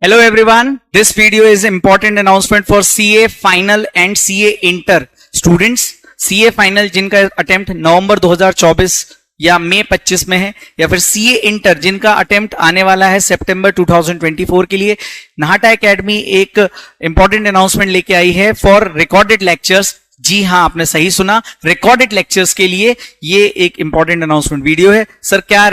Hello everyone, this video is important announcement for CA final and CA inter students. CA final जिनका attempt नवंबर 2024 या मई 25 में है, या फिर CA इंटर जिनका अटेम्प्ट आने वाला है सितंबर 2024 के लिए, नाहटा एकेडमी एक इंपॉर्टेंट अनाउंसमेंट लेके आई है फॉर रिकॉर्डेड लेक्चर्स. जी हां, आपने सही सुना, रिकॉर्डेड लेक्चर्स के लिए ये एक इंपॉर्टेंट अनाउंसमेंट वीडियो है. सर क्या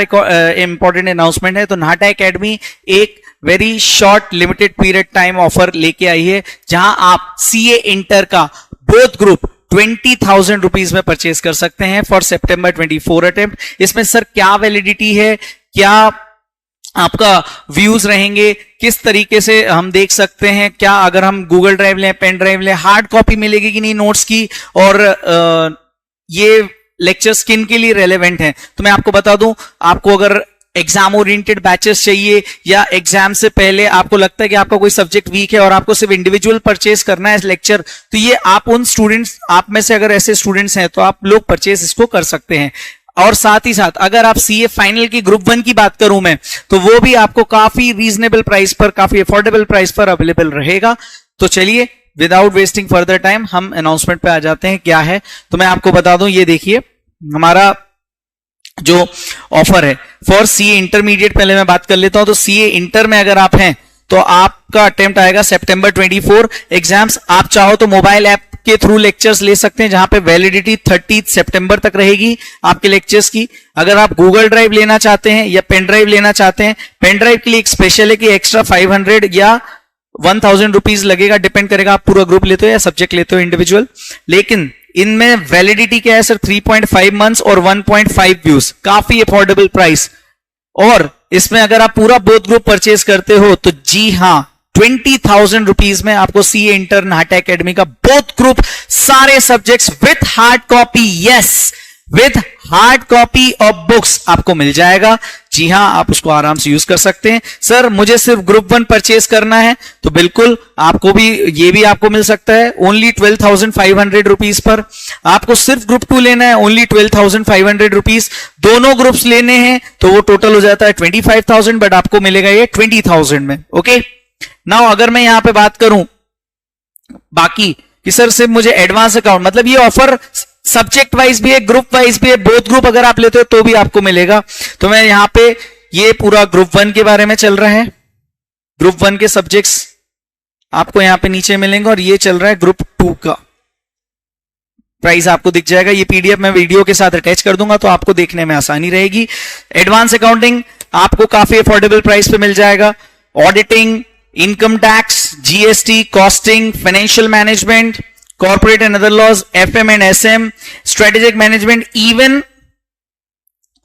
इंपॉर्टेंट अनाउंसमेंट है? तो नाहटा एकेडमी एक very short limited period time offer लेके आई है, जहां आप सीए इंटर का बोथ ग्रुप 20,000 रुपीज में परचेज कर सकते हैं फॉर सितंबर 24 अटेम्प्ट. इसमें सर क्या वैलिडिटी है, क्या आपका व्यूज रहेंगे, किस तरीके से हम देख सकते हैं, क्या अगर हम गूगल ड्राइव लें, पेन ड्राइव लें, हार्ड कॉपी मिलेगी कि नहीं नोट्स की, और ये लेक्चर्स किन के लिए रेलेवेंट हैं. तो मैं आपको बता दूं, आपको अगर एग्जाम ओरिएंटेड बैचेस चाहिए या एग्जाम से पहले आपको लगता है कि आपका कोई सब्जेक्ट वीक है और आपको सिर्फ इंडिविजुअल परचेज करना है लेक्चर, तो ये आप उन स्टूडेंट्स, आप में से अगर ऐसे स्टूडेंट्स हैं तो आप लोग परचेज इसको कर सकते हैं. और साथ ही साथ अगर आप सीए फाइनल की ग्रुप 1 की बात करूं मैं, तो वो भी आपको काफी रीजनेबल प्राइस पर, काफी अफोर्डेबल प्राइस पर अवेलेबल रहेगा. तो चलिए विदाउट वेस्टिंग फर्दर टाइम हम अनाउंसमेंट पे आ जाते हैं. क्या है तो मैं आपको बता दूं, ये देखिए हमारा जो ऑफर है फॉर सीए इंटरमीडिएट. पहले मैं बात कर लेता हूं. तो सीए इंटर में अगर आप हैं तो आपका अटेम्प्ट आएगा सितंबर 24. एग्जाम्स आप चाहो तो मोबाइल ऐप के थ्रू लेक्चर्स ले सकते हैं, जहां पे वैलिडिटी 30 सितंबर तक रहेगी आपके लेक्चर्स की. अगर आप गूगल ड्राइव लेना चाहते हैं या पेन ड्राइव लेना चाहते हैं, पेन ड्राइव के लिए एक स्पेशल है कि एक्स्ट्रा 500 या 1000 रुपीज लगेगा, डिपेंड करेगा आप पूरा ग्रुप लेते हो या सब्जेक्ट लेते हो इंडिविजुअल. लेकिन इनमें वैलिडिटी क्या है सर? 3.5 मंथ्स और 1.5 व्यूज, काफी अफोर्डेबल प्राइस. और इसमें अगर आप पूरा बोथ ग्रुप परचेज करते हो तो जी हां 20,000 रुपीज में आपको सीए इंटर नाहटा एकेडमी का बोथ ग्रुप सारे subjects with hard copy, yes with hard copy of books आपको मिल जाएगा. जी हां, आप उसको आराम से यूज कर सकते हैं. सर मुझे सिर्फ ग्रुप 1 परचेज करना है, तो बिल्कुल आपको भी ये भी आपको मिल सकता है ओनली 12,500 रुपीज पर. आपको सिर्फ ग्रुप 2 लेना है, ओनली 12,500 रुपीज. दोनों ग्रुप्स लेने हैं तो वो टोटल हो जाता है 25,000, बट आपको मिलेगा ये 20,000 में. ओके नाउ अगर मैं यहां पे बात करूं बाकी कि सर सिर्फ मुझे एडवांस अकाउंट, मतलब ये ऑफर सब्जेक्ट वाइज भी है, ग्रुप वाइज भी है, बोथ ग्रुप अगर आप लेते हो तो भी आपको मिलेगा. तो मैं यहां पे ये पूरा ग्रुप 1 के बारे में चल रहा है, ग्रुप 1 के सब्जेक्ट्स आपको यहां पे नीचे मिलेंगे, और ये चल रहा है ग्रुप 2 का. प्राइस आपको दिख जाएगा, ये पीडीएफ मैं वीडियो के साथ अटैच कर दूंगा तो आपको देखने में आसानी रहेगी. एडवांस अकाउंटिंग आपको काफी अफोर्डेबल प्राइस पे मिल जाएगा. Auditing, income tax, GST, costing, financial management, corporate and other laws, FM and SM, strategic management, even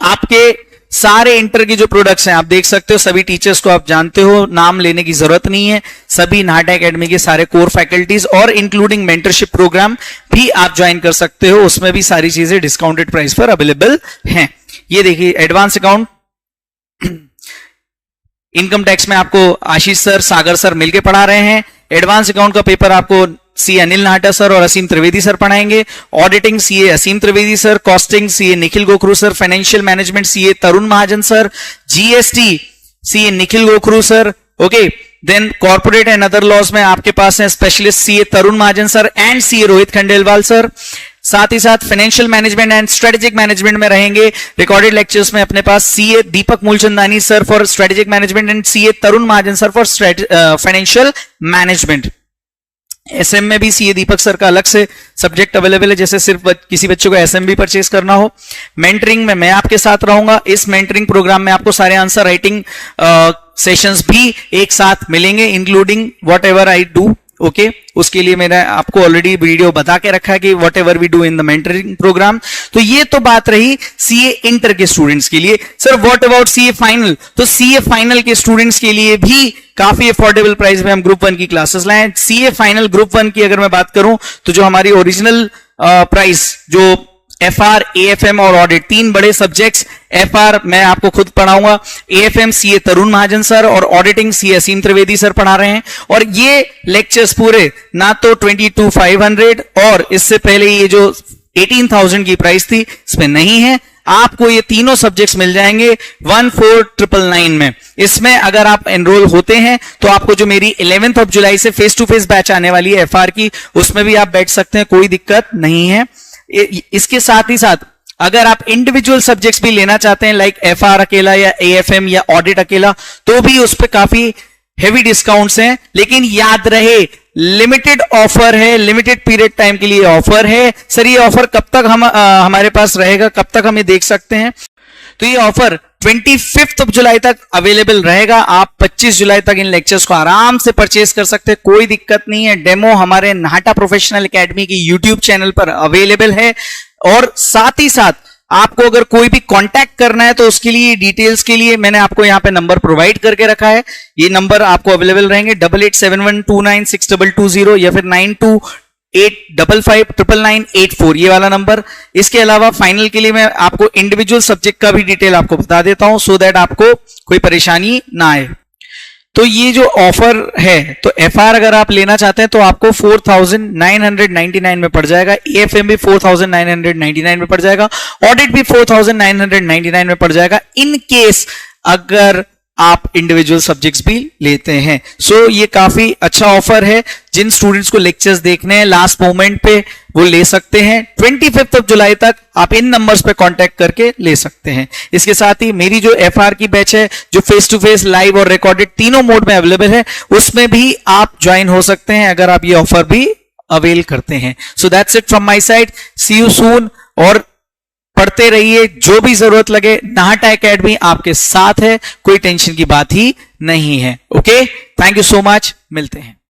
आपके सारे इंटर की जो प्रोडक्ट्स हैं आप देख सकते हो. सभी टीचर्स को आप जानते हो, नाम लेने की जरूरत नहीं है. सभी नाहटा एकेडमी के सारे कोर फैकल्टीज और इंक्लूडिंग मेंटरशिप प्रोग्राम भी आप ज्वाइन कर सकते हो. उसमें भी सारी चीजें डिस्काउंटेड प्राइस पर अवेलेबल हैं. ये देखिए एडवांस अकाउंट, इनकम टैक्स में आपको आशीष सर, सागर सर मिलकर पढ़ा रहे हैं. एडवांस अकाउंट का पेपर आपको सी अनिल नाहटा सर और असीम त्रिवेदी सर पढ़ाएंगे. Auditing CA Asim Trivedi sir, costing CA Nikhil Gokhru sir, financial management CA Tarun Mahajan sir, GST CA Nikhil Gokhru sir. Okay then corporate and other laws में आपके पास है specialist CA Tarun Mahajan sir and CA Rohit Khandelwal sir. साथ ही साथ financial management and strategic management में रहेंगे रिकॉर्डेड लेक्चर्स में अपने पास CA Deepak Moolchandani sir for strategic management and CA Tarun Mahajan sir for financial management. SM में भी सीए दीपक सर का अलग से सब्जेक्ट अवेलेबल है, जैसे सिर्फ किसी बच्चे को एसएम भी परचेज करना हो. मेंटरिंग में मैं आपके साथ रहूंगा. इस मेंटरिंग प्रोग्राम में आपको सारे आंसर राइटिंग सेशंस भी एक साथ मिलेंगे, including what ever I do. Okay उसके लिए मैंने आपको ऑलरेडी वीडियो बता के रखा है कि whatever we do in the mentoring programme. तो ये तो बात रही सीए इंटर के स्टूडेंट्स के लिए. Sir what about CA final? तो सीए फाइनल के स्टूडेंट्स के लिए भी काफी अफोर्डेबल प्राइस में हम ग्रुप 1 की क्लासेस लाए. सीए फाइनल ग्रुप 1 की अगर मैं बात करूं तो जो हमारी ओरिजिनल प्राइस, जो एफआर, एएफएम और ऑडिट, 3 बड़े सब्जेक्ट्स. एफआर मैं आपको खुद पढ़ाऊंगा, AFM CA Tarun Mahajan sir और auditing CA Asim Trivedi sir पढ़ा रहे हैं. और ये लेक्चर्स पूरे ना तो 22,500 और इससे पहले ये जो 18,000 की प्राइस थी इसमें नहीं है. आपको ये तीनों सब्जेक्ट्स मिल जाएंगे 14,999 में। इसमें अगर आप एनरोल होते हैं तो आपको जो मेरी 11 जुलाई से फेस टू फेस बैच आने वाली है एफआर की, उसमें भी आप बैठ सकते हैं, कोई दिक्कत नहीं है। इसके साथ ही साथ अगर आप इंडिविजुअल सब्जेक्ट्स भी लेना चाहते हैं लाइक एफआर अकेला या एएफएम या ऑडिट अकेला, तो भी उस पर काफी हेवी डिस्काउंट्स हैं। लेकिन याद रहे लिमिटेड ऑफर है, लिमिटेड पीरियड टाइम के लिए ऑफर है। सर ये ऑफर कब तक हमारे पास रहेगा, कब तक हम ये देख सकते हैं? तो ये ऑफर 25 जुलाई तक अवेलेबल रहेगा। आप 25 जुलाई तक इन लेक्चर्स को आराम से परचेज कर सकते हैं, कोई दिक्कत नहीं है। डेमो हमारे नाटा प्रोफेशनल एकेडमी की यूट्यूब चैनल पर अवेलेबल है। और साथ ही साथ आपको अगर कोई भी कांटेक्ट करना है तो उसके लिए डिटेल्स के लिए मैंने आपको यहां पे नंबर प्रोवाइड करके रखा है। ये नंबर आपको अवेलेबल रहेंगे 8871296220 या फिर 9285599984 ये वाला नंबर। इसके अलावा फाइनल के लिए मैं आपको इंडिविजुअल सब्जेक्ट का भी डिटेल आपको बता देता हूं सो दैट आपको कोई परेशानी ना आए। तो ये जो ऑफर है, तो एफआर अगर आप लेना चाहते हैं तो आपको 4,999 में पड़ जाएगा, एएफएम भी 4,999 में पड़ जाएगा, ऑडिट भी 4,999 में पड़ जाएगा इन केस अगर आप इंडिविजुअल सब्जेक्ट्स भी लेते हैं। सो ये काफी अच्छा ऑफर है। जिन स्टूडेंट्स को लेक्चर्स देखने हैं लास्ट मोमेंट पे वो ले सकते हैं। 25 जुलाई तक आप इन नंबर्स पे कांटेक्ट करके ले सकते हैं। इसके साथ ही मेरी जो एफआर की बैच है जो फेस टू फेस, लाइव और रिकॉर्डेड तीनों मोड में अवेलेबल है, उसमें भी आप ज्वाइन हो सकते हैं अगर आप ये ऑफर भी अवेल करते हैं। So that's it from my side, see you soon. और पढ़ते रहिए, जो भी जरूरत लगे नाटा एकेडमी आपके साथ है, कोई टेंशन की बात ही नहीं है। Okay, thank you so much, मिलते हैं।